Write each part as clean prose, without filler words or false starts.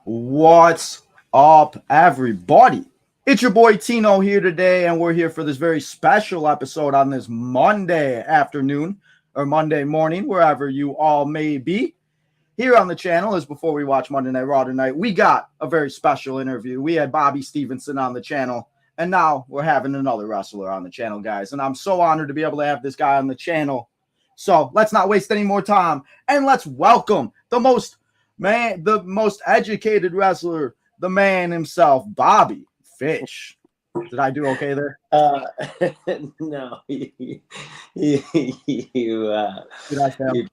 What's up, everybody? It's your boy Tino here today, and we're here for this very special episode on this Monday afternoon or Monday morning, wherever you all may be. Here on the channel, as before we watch Monday Night Raw tonight, we got a very special interview. We had Bobby Stevenson on the channel, and now we're having another wrestler on the channel, guys. And I'm so honored to be able to have this guy on the channel. So let's not waste any more time, and let's welcome the most educated wrestler, the man himself, Bobby Fish. Did I do okay there? Uh, no, you, Did I fail? you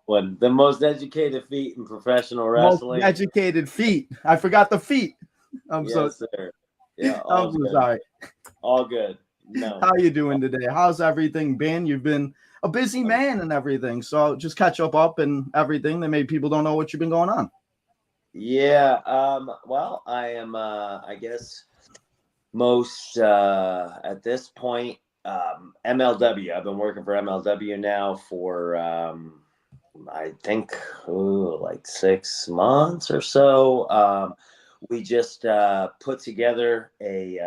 one the most educated feat in professional Most wrestling. educated feet. I forgot the feet. Yes, sir. Yeah, I'm so sorry. All good. No. How you doing today? How's everything been? You've been a busy man and everything, so just catch up and everything that maybe people don't know what you've been going on. Yeah. Well, I am. I guess most at this point, MLW. I've been working for MLW now for I think like 6 months or so. We just put together a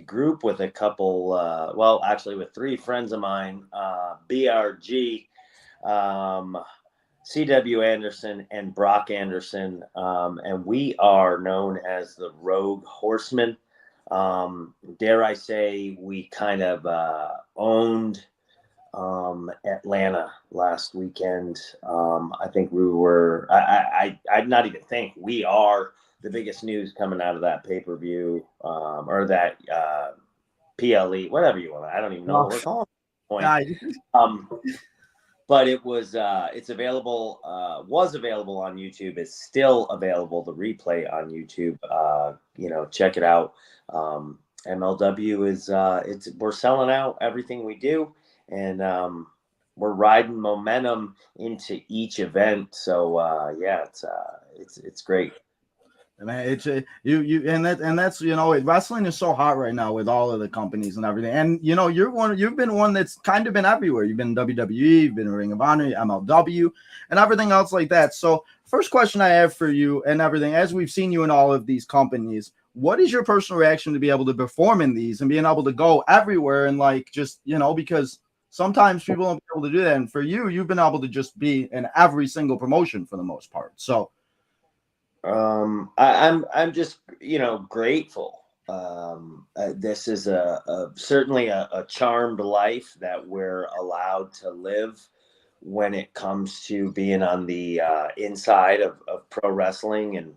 group with a couple, well, actually with 3 friends of mine, BRG, CW Anderson, and Brock Anderson. And we are known as the Rogue Horsemen. Dare I say, we kind of owned Atlanta last weekend. I think we were, I'd not even think we are the biggest news coming out of that pay-per-view, or that PLE, whatever you want. I don't even know what we're calling it. But it was, it's available, was available on YouTube. It's still available, the replay on YouTube. Check it out. MLW is, we're selling out everything we do, and we're riding momentum into each event. So yeah, it's great. Man, it's that's wrestling is so hot right now with all of the companies and everything. And you've been one that's kind of been everywhere. You've been in WWE, you've been in Ring of Honor, MLW, and everything else like that. So first question I have for you and everything, as we've seen you in all of these companies, what is your personal reaction to be able to perform in these and being able to go everywhere and because sometimes people don't be able to do that. And for you, you've been able to just be in every single promotion for the most part. So I'm just grateful. This is certainly a charmed life that we're allowed to live when it comes to being on the inside of pro wrestling, and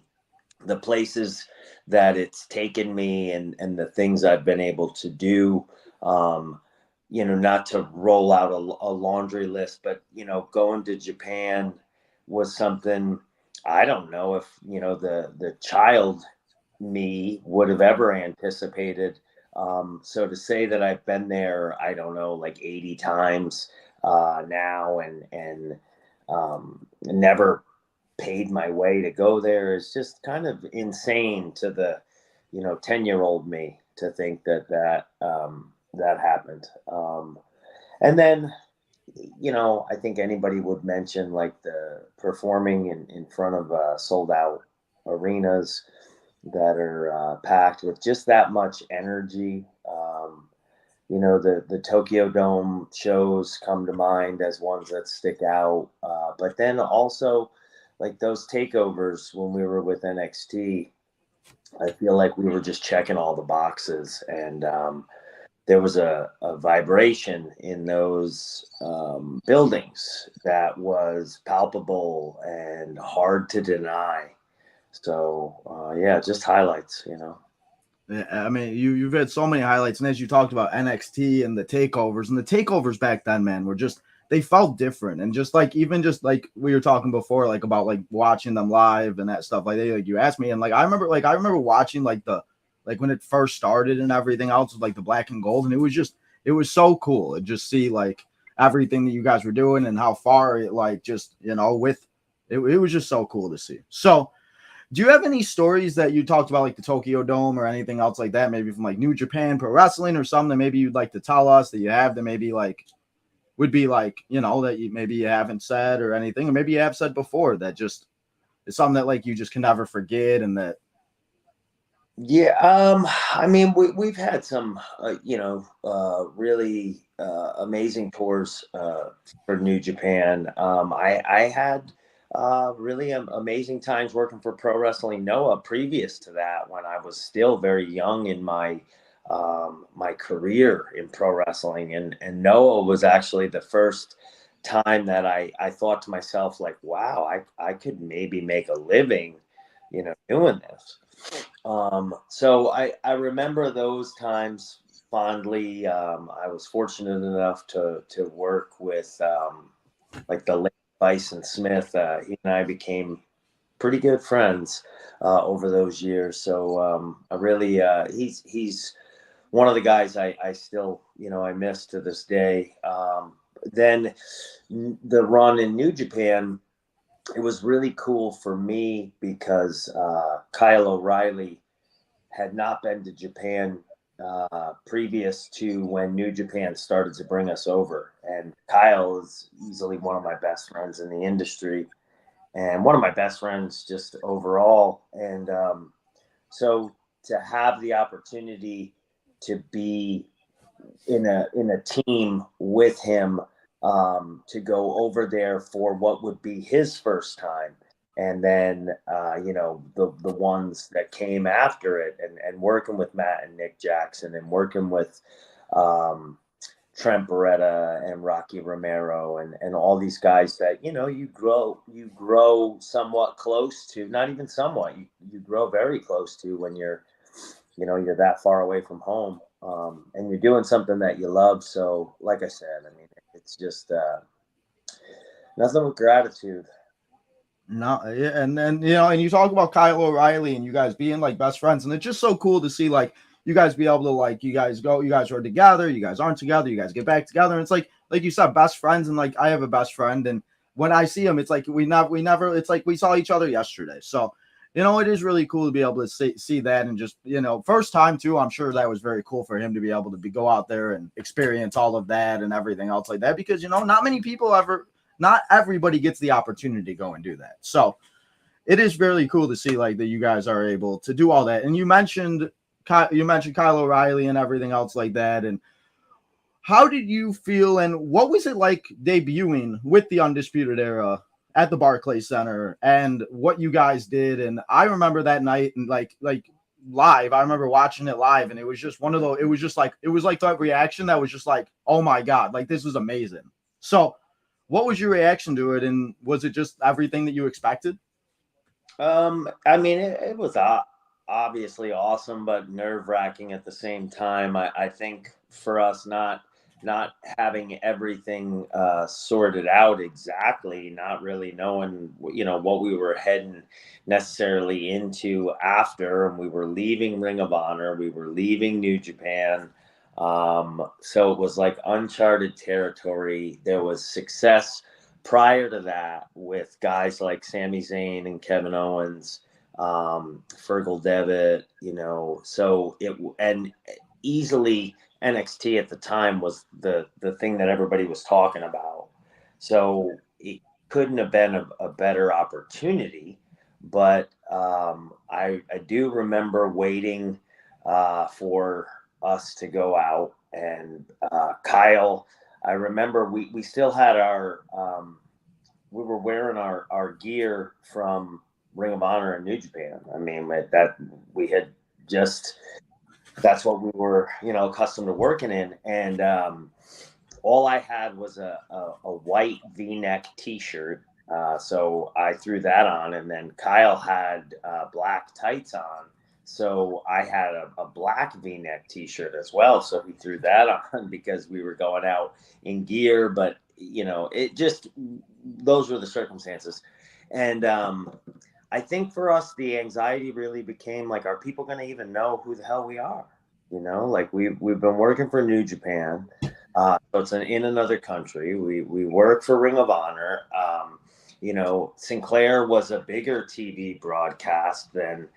the places that it's taken me, and the things I've been able to do. Not to roll out a laundry list, but going to Japan was something I don't know if the child me would have ever anticipated. So to say that I've been there, I don't know, like 80 times now, and never paid my way to go there is just kind of insane to the 10-year-old me to think that happened. And then I think anybody would mention like the performing in front of sold out arenas that are packed with just that much energy. The Tokyo Dome shows come to mind as ones that stick out. But then also like those takeovers when we were with NXT, I feel like we were just checking all the boxes, and there was a vibration in those buildings that was palpable and hard to deny. So yeah, just highlights. I mean, you've had so many highlights, and as you talked about NXT and the takeovers back then, man, were just, they felt different, and just like even just like we were talking before, like about like watching them live and that stuff, like you asked me, and like I remember watching like when it first started and everything else with like the black and gold, and it was so cool to just see like everything that you guys were doing and how far it like just with it was just so cool to see. So do you have any stories that you talked about, like the Tokyo Dome or anything else like that, maybe from like New Japan Pro Wrestling or something that maybe you'd like to tell us that you have that maybe like would be like, that you maybe you haven't said or anything, or maybe you have said before that just is something that like you just can never forget and that. Yeah, I mean, we've had some, really amazing tours for New Japan. I had really amazing times working for Pro Wrestling Noah previous to that, when I was still very young in my career in pro wrestling, and Noah was actually the first time that I thought to myself, like, wow, I could maybe make a living, doing this. So I remember those times fondly. I was fortunate enough to work with like the late Bison Smith. He and I became pretty good friends over those years. So I really he's one of the guys I still I miss to this day. Then the run in New Japan, it was really cool for me because Kyle O'Reilly had not been to Japan previous to when New Japan started to bring us over. And Kyle is easily one of my best friends in the industry and one of my best friends just overall. And so to have the opportunity to be in a team with him, to go over there for what would be his first time, and then the ones that came after it, and working with Matt and Nick Jackson, and working with um, Trent Beretta and Rocky Romero, and all these guys that you grow somewhat close to, not even somewhat, you grow very close to when you're that far away from home, and you're doing something that you love. So, like I said, I mean, it's just nothing but gratitude. No, yeah, and then and you talk about Kyle O'Reilly and you guys being like best friends, and it's just so cool to see like you guys be able to like you guys are together, you guys aren't together, you guys get back together, and it's like you said, best friends, and like I have a best friend, and when I see him, it's like we never, it's like we saw each other yesterday. So, it is really cool to be able to see that, and just first time too. I'm sure that was very cool for him to be able to go out there and experience all of that and everything else like that, because not many people ever not everybody gets the opportunity to go and do that. So it is really cool to see like that you guys are able to do all that. And you mentioned Kyle O'Reilly and everything else like that. And how did you feel and what was it like debuting with the Undisputed Era at the Barclays Center and what you guys did? And I remember that night and like live, I remember watching it live, and it was just one of those, it was like that reaction that was just like, oh my God, like this was amazing. So what was your reaction to it, and was it just everything that you expected? I mean, it was obviously awesome, but nerve wracking at the same time. I think for us, not having everything sorted out exactly, not really knowing what we were heading necessarily into after, and we were leaving Ring of Honor, we were leaving New Japan. So it was like uncharted territory. There was success prior to that with guys like Sami Zayn and Kevin Owens, Fergal Devitt, so and easily NXT at the time was the thing that everybody was talking about. So it couldn't have been a better opportunity. But I do remember waiting for us to go out, and Kyle. I remember we still had we were wearing our gear from Ring of Honor and New Japan. I mean, that we had just, that's what we were, accustomed to working in. And all I had was a white V-neck T-shirt. So I threw that on, and then Kyle had black tights on. So I had a black V-neck T-shirt as well. So he threw that on because we were going out in gear. But it just, those were the circumstances. And I think for us, the anxiety really became like, are people going to even know who the hell we are? Like we've been working for New Japan. So it's in another country. We work for Ring of Honor. Sinclair was a bigger TV broadcast than,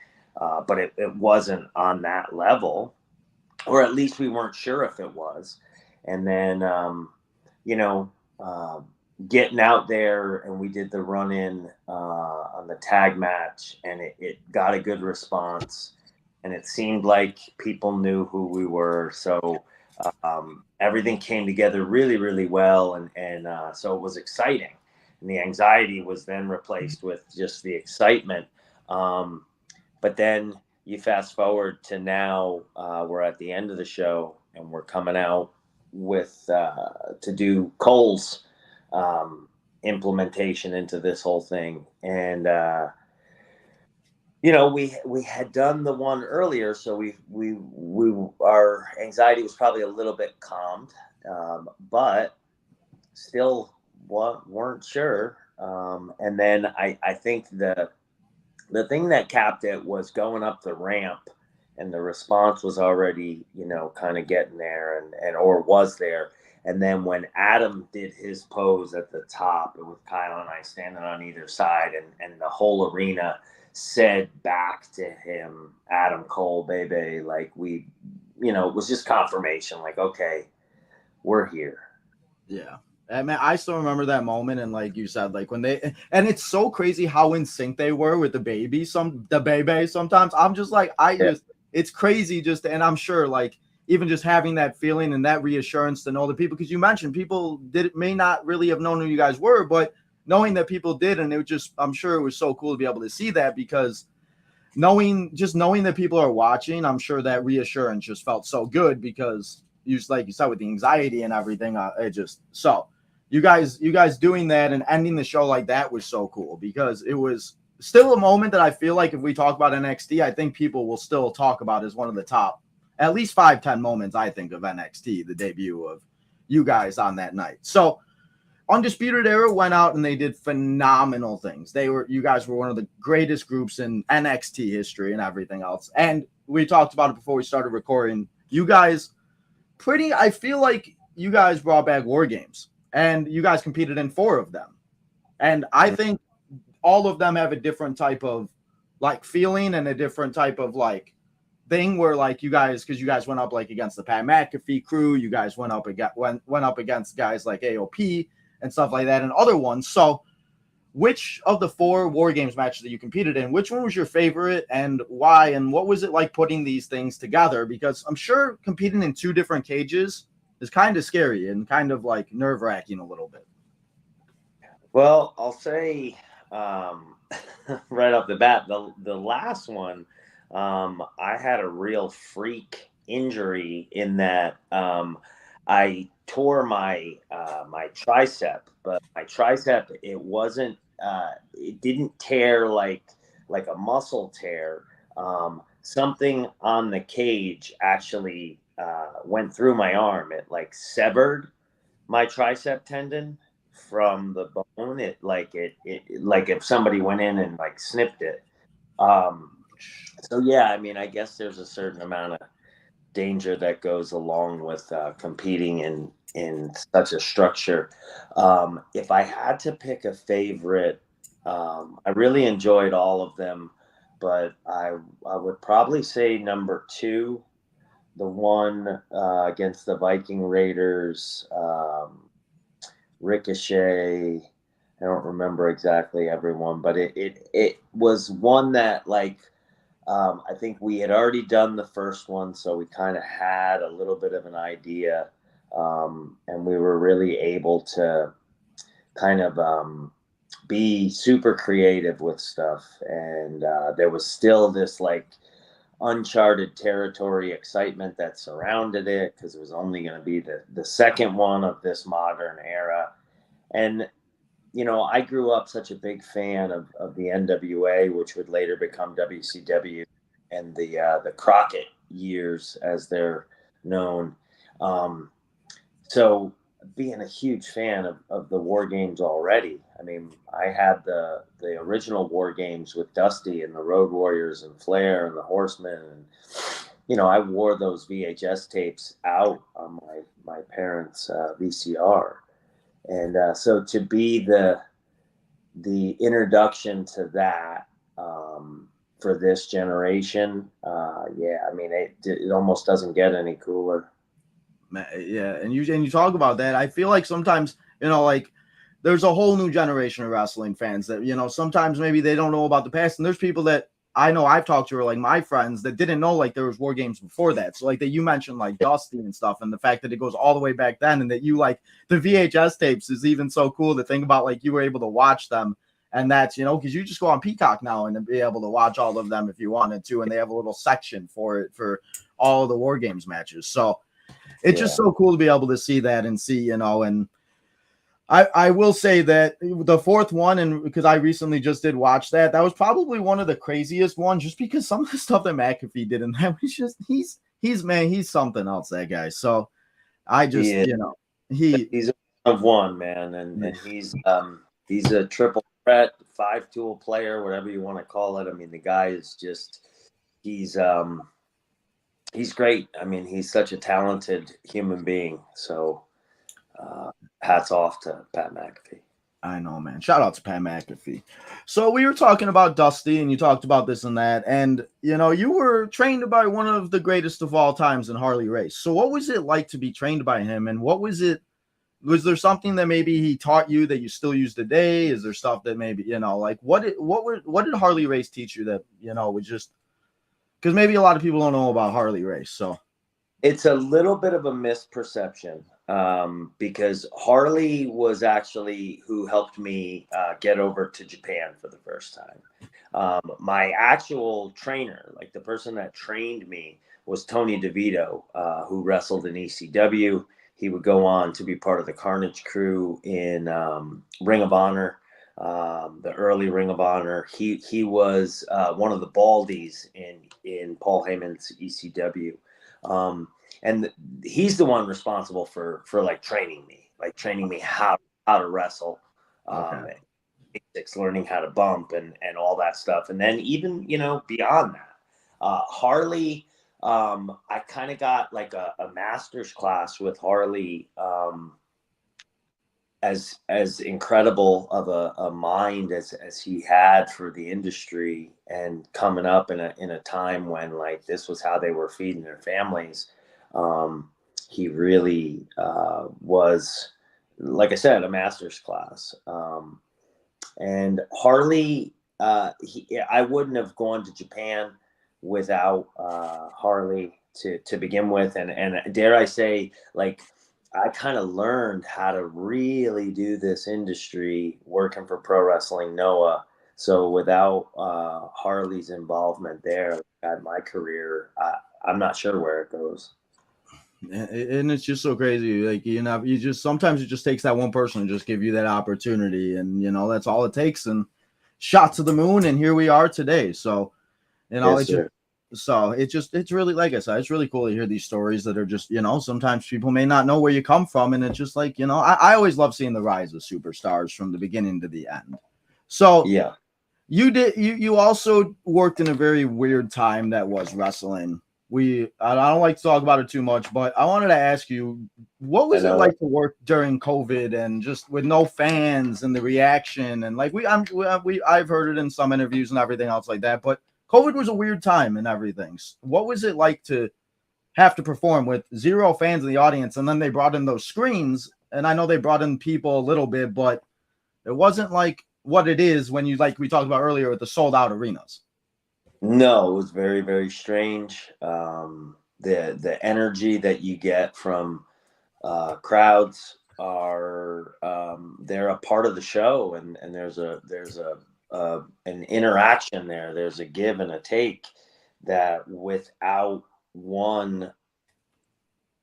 but it wasn't on that level, or at least we weren't sure if it was. And then, you know, getting out there, and we did the run in on the tag match, and it got a good response, and it seemed like people knew who we were. So everything came together really, really well, and so it was exciting. And the anxiety was then replaced with just the excitement. But then you fast forward to now, we're at the end of the show, and we're coming out with to do Cole's implementation into this whole thing, and we had done the one earlier, so we our anxiety was probably a little bit calmed, but still weren't sure. And then I think the thing that capped it was going up the ramp, and the response was already, kind of getting there, and or was there. And then when Adam did his pose at the top, it was Kyle and I standing on either side, and the whole arena said back to him, Adam Cole, baby, like it was just confirmation, like, okay, we're here. Yeah. I mean, I still remember that moment, and like you said, like when and it's so crazy how in sync they were with the baby. Sometimes I'm just like, it's crazy and I'm sure like even just having that feeling and that reassurance to know the people, because you mentioned people may not really have known who you guys were, but knowing that people did, and I'm sure it was so cool to be able to see that, because knowing that people are watching, I'm sure that reassurance just felt so good, because like you said, with the anxiety and everything, you guys doing that and ending the show like that was so cool, because it was still a moment that I feel like if we talk about NXT, I think people will still talk about as one of the top at least 5-10 moments, I think, of NXT, the debut of you guys on that night. So Undisputed Era went out and they did phenomenal things. You guys were one of the greatest groups in NXT history and everything else. And we talked about it before we started recording. You guys I feel like you guys brought back War Games, and you guys competed in 4 of them. And I think all of them have a different type of like feeling and a different type of like thing where like because you guys went up like against the Pat McAfee crew, you guys went up against guys like AOP and stuff like that and other ones. So which of the 4 War Games matches that you competed in, which one was your favorite and why? And what was it like putting these things together? Because I'm sure competing in 2 different cages is kind of scary and kind of like nerve-wracking a little bit. Well, I'll say right off the bat, the last one, I had a real freak injury in that I tore my my tricep, but my tricep, it didn't tear like a muscle tear. Something on the cage actually went through my arm. It like severed my tricep tendon from the bone. It like if somebody went in and like snipped it. So yeah, I mean, I guess there's a certain amount of danger that goes along with competing in such a structure. If I had to pick a favorite, I really enjoyed all of them, but I would probably say number 2, the one against the Viking Raiders, Ricochet. I don't remember exactly everyone, but it was one that like I think we had already done the first one, so we kind of had a little bit of an idea, and we were really able to kind of be super creative with stuff. And there was still this like uncharted territory excitement that surrounded it, because it was only going to be the second one of this modern era. And I grew up such a big fan of the NWA, which would later become WCW, and the Crockett years, as they're known. So being a huge fan of the War Games already, I mean, I had the original War Games with Dusty and the Road Warriors and Flair and the Horsemen, and I wore those VHS tapes out on my parents' VCR. And so to be the introduction to that for this generation, yeah, I mean, it almost doesn't get any cooler. Yeah, and you talk about that. I feel like sometimes, like there's a whole new generation of wrestling fans that, you know, sometimes maybe they don't know about the past. And there's people that I know I've talked to, are like my friends, that didn't know like there was War Games before that. So like that you mentioned like Dusty and stuff, and the fact that it goes all the way back then, and that you like the VHS tapes is even so cool to think about, like you were able to watch them. And that's, you know, because you just go on Peacock now and be able to watch all of them if you wanted to. And they have a little section for it for all the War Games matches. So it's just so cool to be able to see that and see, you know, and I will say that the fourth one, and because I recently just did watch that, that was probably one of the craziest ones, just because some of the stuff that McAfee did in that was just, he's something else, that guy. So I just, you know, he's of one, man. And he's a triple threat, 5-tool player, whatever you want to call it. I mean, the guy is just, he's great. I mean, he's such a talented human being. So, hats off to Pat McAfee. I know, man. Shout out to Pat McAfee. So we were talking about Dusty, and you talked about this and that, and you know, you were trained by one of the greatest of all times in Harley Race. So what was it like to be trained by him, and what was it? Was there something that maybe he taught you that you still use today? Is there stuff that maybe, you know, like what did Harley Race teach you that, you know, was just, because maybe a lot of people don't know about Harley Race. So it's a little bit of a misperception, because Harley was actually who helped me get over to Japan for the first time. My actual trainer, like the person that trained me, was Tony DeVito, who wrestled in ECW. He would go on to be part of the Carnage crew in Ring of Honor, the early Ring of Honor. He was one of the Baldies in Paul Heyman's ECW. And he's the one responsible for like training me how to wrestle, basics, learning how to bump and all that stuff. And then even, you know, beyond that, Harley, I kind of got like a master's class with Harley, as incredible of a mind as he had for the industry, and coming up in a time when like this was how they were feeding their families. He really was, like I said, a master's class. And Harley, I wouldn't have gone to Japan without Harley to begin with. And dare I say, like, I kind of learned how to really do this industry working for Pro Wrestling Noah. So without Harley's involvement there at my career, I'm not sure where it goes. And it's just so crazy. Like, you know, sometimes it just takes that one person to just give you that opportunity, and you know, that's all it takes. And shot to the moon, and here we are today. So, you know, it's really, like I said, it's really cool to hear these stories that are just, you know, sometimes people may not know where you come from, and it's just like, you know, I always love seeing the rise of superstars from the beginning to the end. So yeah, you also worked in a very weird time that was wrestling. I don't like to talk about it too much, but I wanted to ask you, what was it like to work during COVID and just with no fans and the reaction, and like I've heard it in some interviews and everything else like that, but COVID was a weird time and everything. What was it like to have to perform with 0 fans in the audience, and then they brought in those screens, and I know they brought in people a little bit, but it wasn't like what it is when you, like we talked about earlier, with the sold out arenas. No, it was very, very strange. The energy that you get from crowds are they're a part of the show, and there's an interaction there. There's a give and a take that without one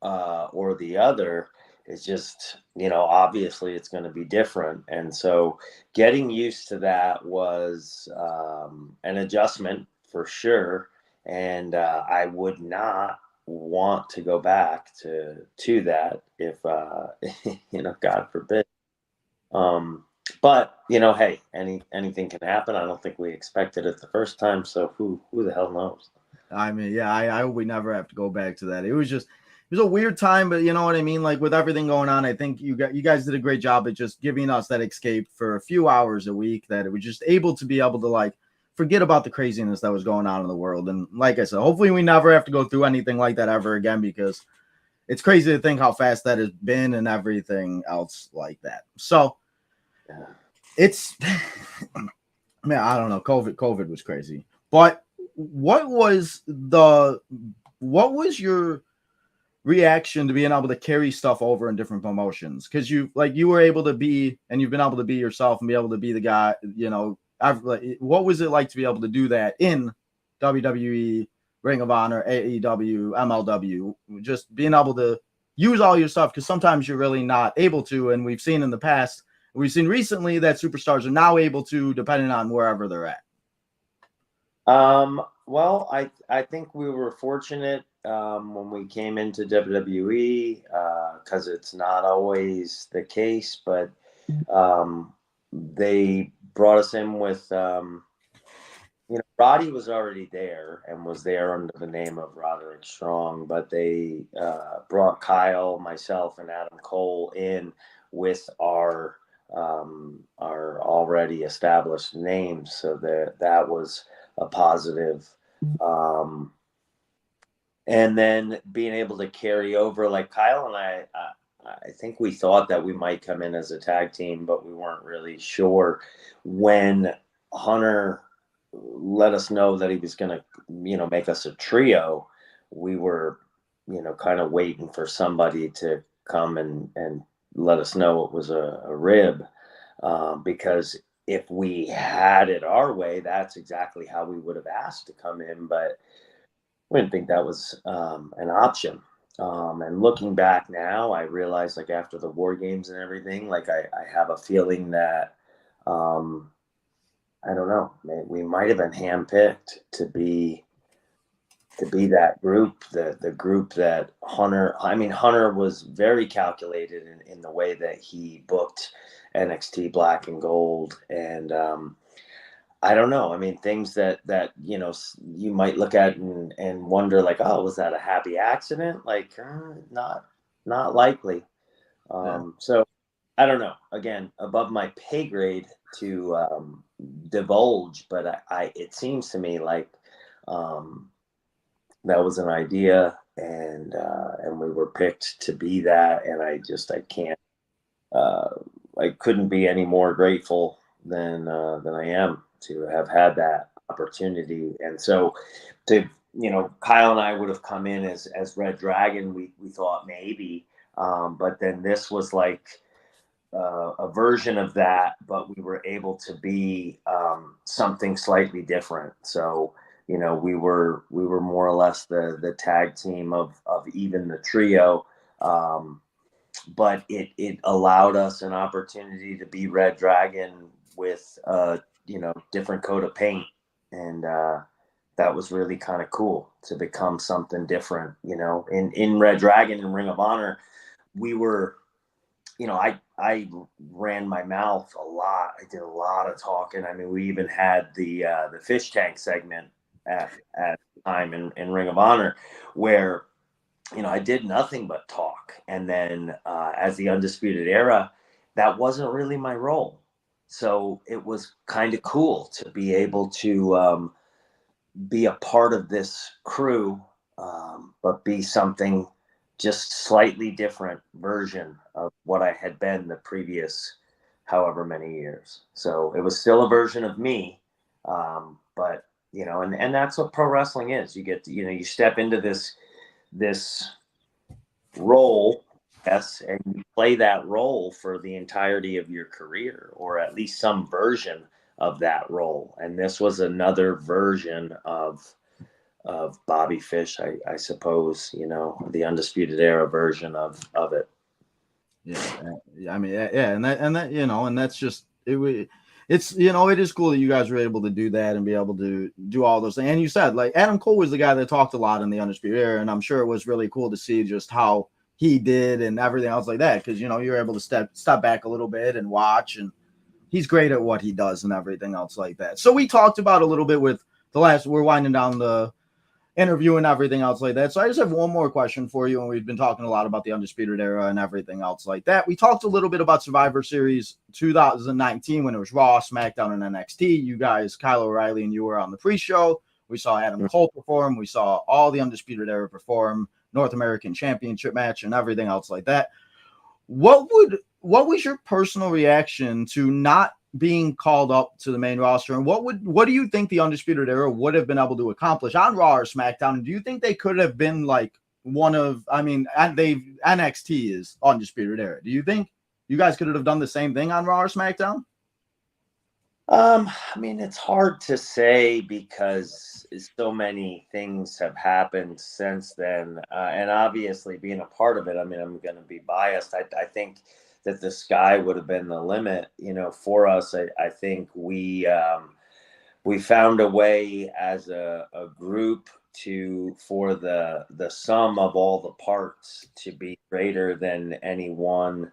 or the other, it's just, you know, obviously it's going to be different. And so getting used to that was an adjustment for sure. And I would not want to go back to that if, you know, God forbid. But, you know, hey, anything can happen. I don't think we expected it the first time. So who the hell knows? I mean, yeah, I hope we never have to go back to that. It was a weird time, but you know what I mean? Like with everything going on, I think you guys did a great job at just giving us that escape for a few hours a week, that it was just able to be able to like forget about the craziness that was going on in the world. And like I said, hopefully we never have to go through anything like that ever again, because it's crazy to think how fast that has been and everything else like that. So It's man, I don't know. COVID was crazy. But what was your reaction to being able to carry stuff over in different promotions? Because you were able to be, and you've been able to be yourself and be able to be the guy, what was it like to be able to do that in WWE, Ring of Honor, AEW, MLW, just being able to use all your stuff? Because sometimes you're really not able to, and we've seen in the past, we've seen recently that superstars are now able to, depending on wherever they're at. Well, I think we were fortunate when we came into WWE, because it's not always the case, but they brought us in with, Roddy was already there and was there under the name of Roderick Strong, but they brought Kyle, myself, and Adam Cole in with our already established names, so that was a positive. And then being able to carry over, like Kyle and I think we thought that we might come in as a tag team, but we weren't really sure. When Hunter let us know that he was going to, make us a trio, we were, kind of waiting for somebody to come and let us know it was a rib, because if we had it our way, that's exactly how we would have asked to come in, but we didn't think that was an option. And looking back now, I realize, like, after the War Games and everything, like I have a feeling that, I don't know, we might have been handpicked to be that group, the group that Hunter was very calculated in the way that he booked NXT Black and Gold. And I don't know. I mean, things that you might look at and wonder, like, oh, was that a happy accident? Like, not likely. So I don't know. Again, above my pay grade to divulge, but it seems to me like that was an idea, and we were picked to be that, and I can't. I couldn't be any more grateful than I am to have had that opportunity. And so, Kyle and I would have come in as Red Dragon. We thought maybe, but then this was like a version of that, but we were able to be something slightly different. So, we were more or less the tag team of even the trio. But it allowed us an opportunity to be Red Dragon with different coat of paint, and that was really kind of cool to become something different. In Red Dragon and Ring of Honor, we were, I ran my mouth a lot. I did a lot of talking. I mean, we even had the fish tank segment at the time in Ring of Honor, where I did nothing but talk. And then as the Undisputed Era, that wasn't really my role. So it was kind of cool to be able to be a part of this crew, but be something just slightly different version of what I had been the previous however many years. So it was still a version of me, but, and that's what pro wrestling is. You get to, you step into this role, yes, and you play that role for the entirety of your career, or at least some version of that role. And this was another version of Bobby Fish, I suppose, the Undisputed Era version of it. Yeah, I mean, yeah, and that, and that's just it. It's it is cool that you guys were able to do that and be able to do all those things. And you said, like, Adam Cole was the guy that talked a lot in the Undisputed Era, and I'm sure it was really cool to see just how he did and everything else like that, because you're able to step back a little bit and watch, and he's great at what he does and everything else like that. So we talked about a little bit with we're winding down the interview and everything else like that. So I just have one more question for you. And we've been talking a lot about the Undisputed Era and everything else like that. We talked a little bit about Survivor Series 2019 when it was Raw, SmackDown, and NXT. You guys, Kyle O'Reilly and you were on the pre-show. We saw Adam Cole perform. We saw all the Undisputed Era perform, North American Championship match and everything else like that. what was your personal reaction to not being called up to the main roster, and what do you think the Undisputed Era would have been able to accomplish on Raw or SmackDown? And do you think they could have been like one of, I mean, NXT is Undisputed Era. Do you think you guys could have done the same thing on Raw or SmackDown? I mean, it's hard to say because so many things have happened since then. And obviously being a part of it, I mean, I'm going to be biased. I think that the sky would have been the limit, for us. I think we found a way as a group for the sum of all the parts to be greater than any one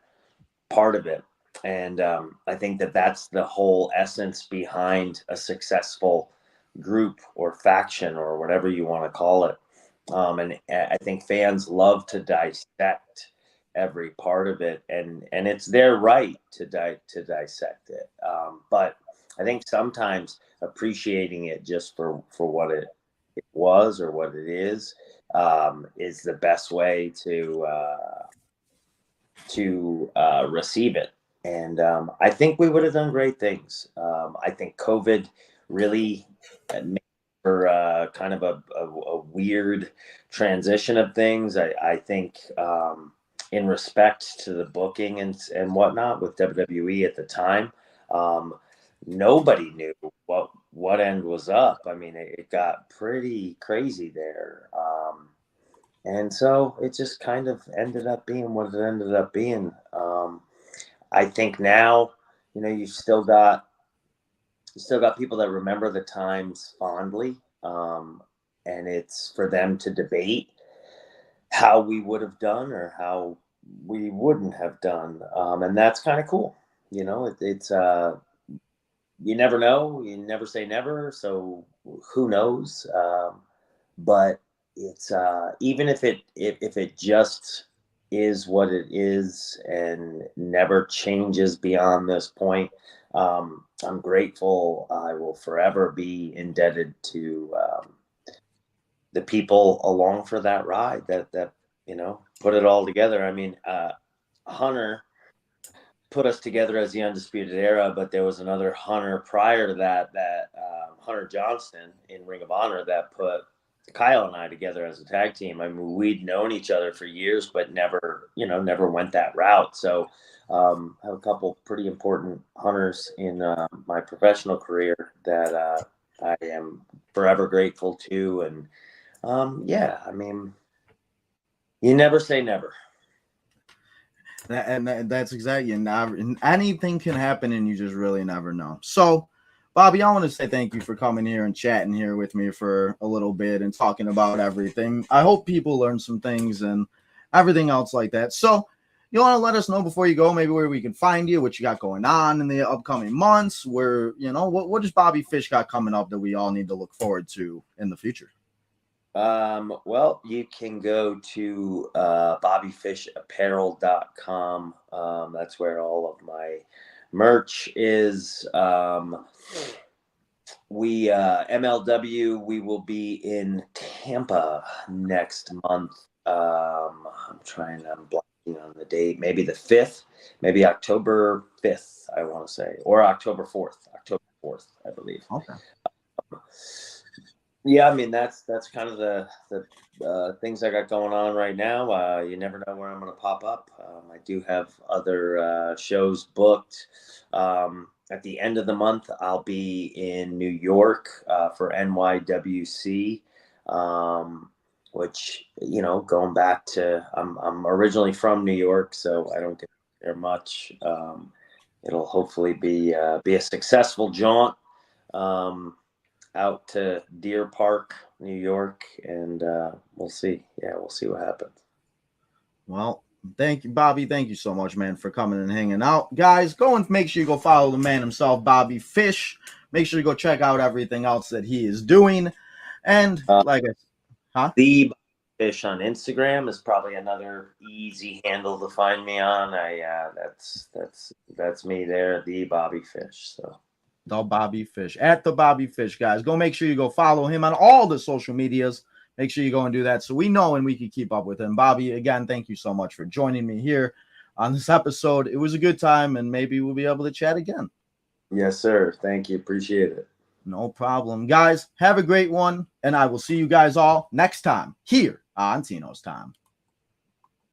part of it. And I think that that's the whole essence behind a successful group or faction or whatever you want to call it. And I think fans love to dissect every part of it, and it's their right to dissect it. But I think sometimes appreciating it just for what it was or what it is the best way to receive it. And I think we would have done great things. I think COVID really made for kind of a weird transition of things. I think in respect to the booking and whatnot with WWE at the time, nobody knew what end was up. I mean, it got pretty crazy there. And so it just kind of ended up being what it ended up being. I think now, you've still got people that remember the times fondly. And it's for them to debate how we would have done or how we wouldn't have done. And that's kind of cool. It's you never know, you never say never. So who knows? But it's even if it just is what it is and never changes beyond this point, I'm grateful. I will forever be indebted to the people along for that ride that put it all together. I mean, Hunter put us together as the Undisputed Era, but there was another Hunter prior to that Hunter Johnston in Ring of Honor that put Kyle and I together as a tag team. I mean, we'd known each other for years, but never went that route. So I have a couple pretty important Hunters in my professional career that I am forever grateful to. And yeah, I mean, you never say never. That's exactly, and anything can happen, and you just really never know. So, Bobby, I want to say thank you for coming here and chatting here with me for a little bit and talking about everything. I hope people learn some things and everything else like that. So, you want to let us know before you go, maybe where we can find you, what you got going on in the upcoming months, where, what does Bobby Fish got coming up that we all need to look forward to in the future? Well, you can go to bobbyfishapparel.com. That's where all of my merch is. We MLW, we will be in Tampa next month. I'm blanking on the date, maybe the 5th, maybe October 5th, I want to say, or October 4th, I believe. Okay. Yeah, I mean, that's kind of the things I got going on right now. You never know where I'm going to pop up. I do have other shows booked. At the end of the month, I'll be in New York for NYWC, which, going back to, I'm originally from New York, so I don't get there much. It'll hopefully be a successful jaunt. Out to Deer Park, New York, and we'll see. Yeah, we'll see what happens. Well, thank you, Bobby. Thank you so much, man, for coming and hanging out. Guys, go and make sure you go follow the man himself, Bobby Fish. Make sure you go check out everything else that he is doing. And The Fish on Instagram is probably another easy handle to find me on. That's me there, the Bobby Fish. So. The Bobby Fish, at the Bobby Fish, guys. Go make sure you go follow him on all the social medias. Make sure you go and do that so we know and we can keep up with him. Bobby, again, thank you so much for joining me here on this episode. It was a good time, and maybe we'll be able to chat again. Yes, sir. Thank you. Appreciate it. No problem. Guys, have a great one, and I will see you guys all next time here on Tino's Time.